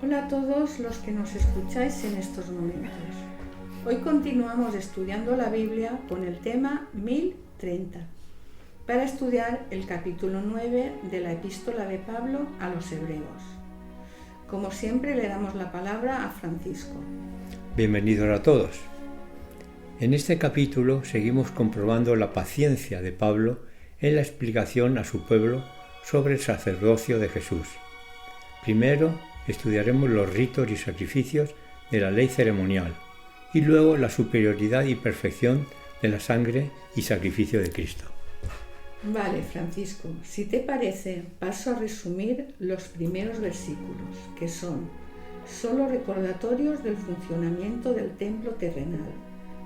Hola a todos los que nos escucháis en estos momentos. Hoy continuamos estudiando la Biblia con el tema 1030 para estudiar el capítulo 9 de la epístola de Pablo a los Hebreos. Como siempre le damos la palabra a Francisco. Bienvenidos a todos. En este capítulo seguimos comprobando la paciencia de Pablo en la explicación a su pueblo sobre el sacerdocio de Jesús. Primero estudiaremos los ritos y sacrificios de la ley ceremonial y luego la superioridad y perfección de la sangre y sacrificio de Cristo. Vale, Francisco, si te parece, paso a resumir los primeros versículos, que son solo recordatorios del funcionamiento del templo terrenal,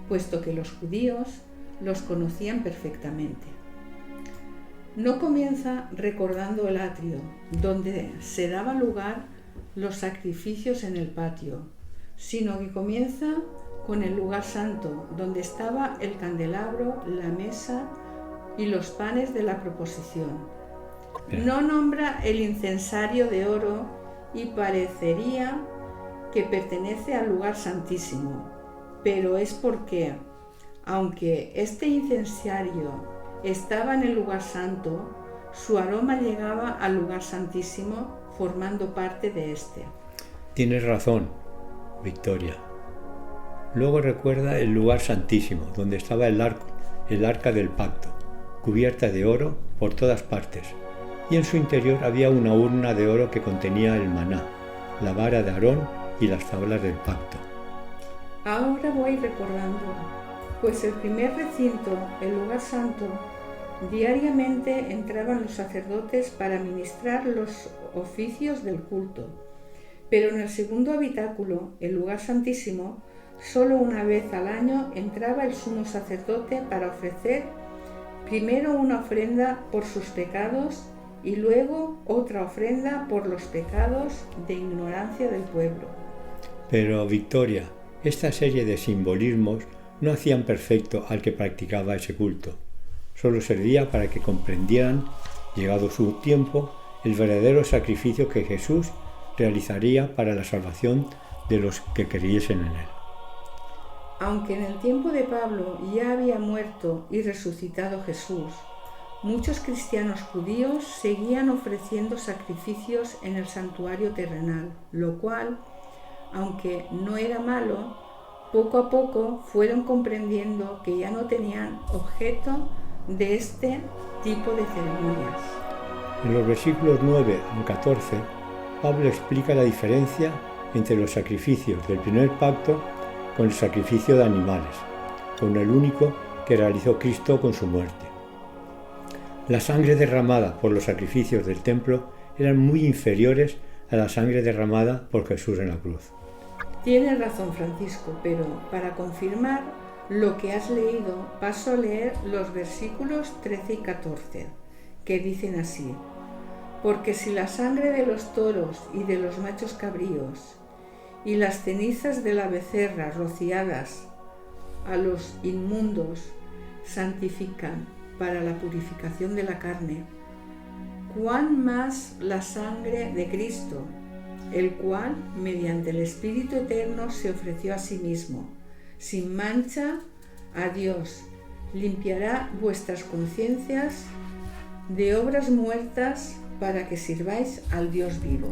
puesto que los judíos los conocían perfectamente. No comienza recordando el atrio, donde se daba lugar los sacrificios en el patio, sino que comienza con el lugar santo, donde estaba el candelabro, la mesa y los panes de la proposición. No nombra el incensario de oro y parecería que pertenece al lugar santísimo, pero es porque, aunque este incensario estaba en el lugar santo, su aroma llegaba al lugar santísimo formando parte de este. Tienes razón, Victoria. Luego recuerda el lugar santísimo, donde estaba el arca del pacto, cubierta de oro por todas partes, y en su interior había una urna de oro que contenía el maná, la vara de Aarón y las tablas del pacto. Ahora voy recordando, pues el primer recinto, el lugar santo, diariamente entraban los sacerdotes para ministrar los oficios del culto, pero en el segundo habitáculo, el lugar santísimo, solo una vez al año entraba el sumo sacerdote para ofrecer primero una ofrenda por sus pecados y luego otra ofrenda por los pecados de ignorancia del pueblo. Pero, Victoria, esta serie de simbolismos no hacían perfecto al que practicaba ese culto. Solo servía para que comprendieran, llegado su tiempo, el verdadero sacrificio que Jesús realizaría para la salvación de los que creyesen en él. Aunque en el tiempo de Pablo ya había muerto y resucitado Jesús, muchos cristianos judíos seguían ofreciendo sacrificios en el santuario terrenal, lo cual, aunque no era malo, poco a poco fueron comprendiendo que ya no tenían objeto de este tipo de ceremonias. En los versículos 9 al 14, Pablo explica la diferencia entre los sacrificios del primer pacto con el sacrificio de animales, con el único que realizó Cristo con su muerte. La sangre derramada por los sacrificios del templo eran muy inferiores a la sangre derramada por Jesús en la cruz. Tienes razón, Francisco, pero para confirmar lo que has leído, paso a leer los versículos 13 y 14, que dicen así: porque si la sangre de los toros y de los machos cabríos y las cenizas de la becerra rociadas a los inmundos santifican para la purificación de la carne, cuán más la sangre de Cristo, el cual, mediante el Espíritu Eterno, se ofreció a sí mismo, sin mancha, a Dios, limpiará vuestras conciencias de obras muertas para que sirváis al Dios vivo.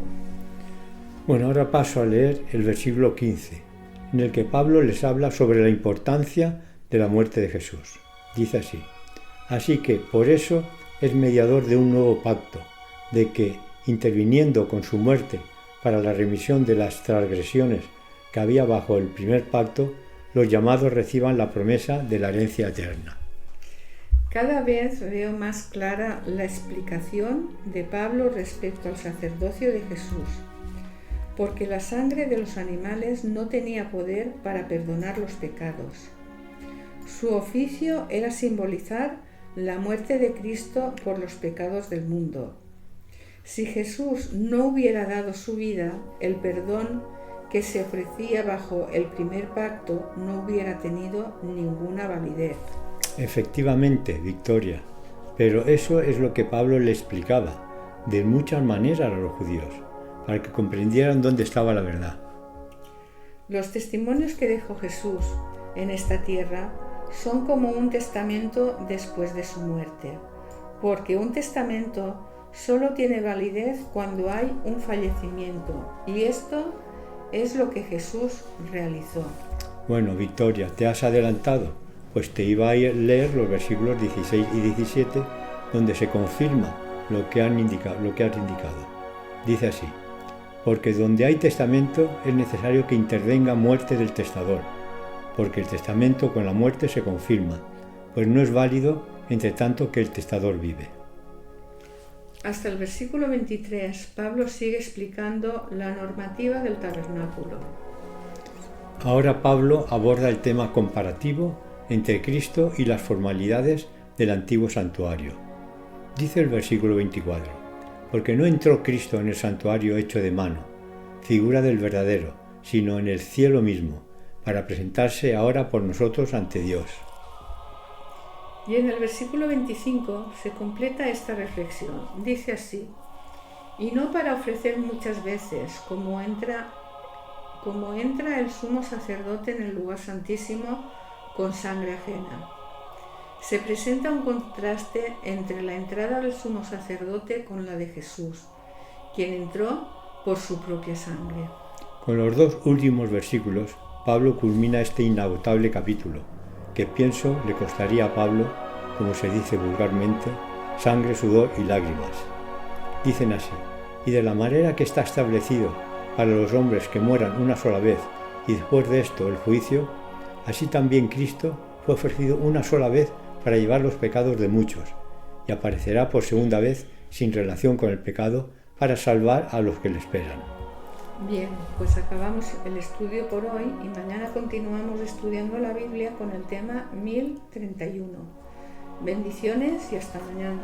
Bueno, ahora paso a leer el versículo 15, en el que Pablo les habla sobre la importancia de la muerte de Jesús. Dice así: así que por eso es mediador de un nuevo pacto, de que, interviniendo con su muerte para la remisión de las transgresiones que había bajo el primer pacto, los llamados reciban la promesa de la herencia eterna. Cada vez veo más clara la explicación de Pablo respecto al sacerdocio de Jesús, porque la sangre de los animales no tenía poder para perdonar los pecados. Su oficio era simbolizar la muerte de Cristo por los pecados del mundo. Si Jesús no hubiera dado su vida, el perdón que se ofrecía bajo el primer pacto no hubiera tenido ninguna validez. Efectivamente, Victoria, pero eso es lo que Pablo le explicaba de muchas maneras a los judíos, para que comprendieran dónde estaba la verdad. Los testimonios que dejó Jesús en esta tierra son como un testamento después de su muerte, porque un testamento solo tiene validez cuando hay un fallecimiento, y esto es lo que Jesús realizó. Bueno, Victoria, te has adelantado, pues te iba a leer los versículos 16 y 17, donde se confirma lo que has indicado. Dice así: porque donde hay testamento es necesario que intervenga muerte del testador, porque el testamento con la muerte se confirma, pues no es válido entre tanto que el testador vive. Hasta el versículo 23, Pablo sigue explicando la normativa del tabernáculo. Ahora Pablo aborda el tema comparativo entre Cristo y las formalidades del antiguo santuario. Dice el versículo 24: porque no entró Cristo en el santuario hecho de mano, figura del verdadero, sino en el cielo mismo, para presentarse ahora por nosotros ante Dios. Y en el versículo 25 se completa esta reflexión. Dice así: y no para ofrecer muchas veces, como entra el sumo sacerdote en el lugar santísimo con sangre ajena. Se presenta un contraste entre la entrada del sumo sacerdote con la de Jesús, quien entró por su propia sangre. Con los dos últimos versículos, Pablo culmina este inagotable capítulo, que pienso le costaría a Pablo, como se dice vulgarmente, sangre, sudor y lágrimas. Dicen así: y de la manera que está establecido para los hombres que mueran una sola vez y después de esto el juicio, así también Cristo fue ofrecido una sola vez para llevar los pecados de muchos, y aparecerá por segunda vez sin relación con el pecado para salvar a los que le esperan. Bien, pues acabamos el estudio por hoy y mañana continuamos estudiando la Biblia con el tema 1031. Bendiciones y hasta mañana.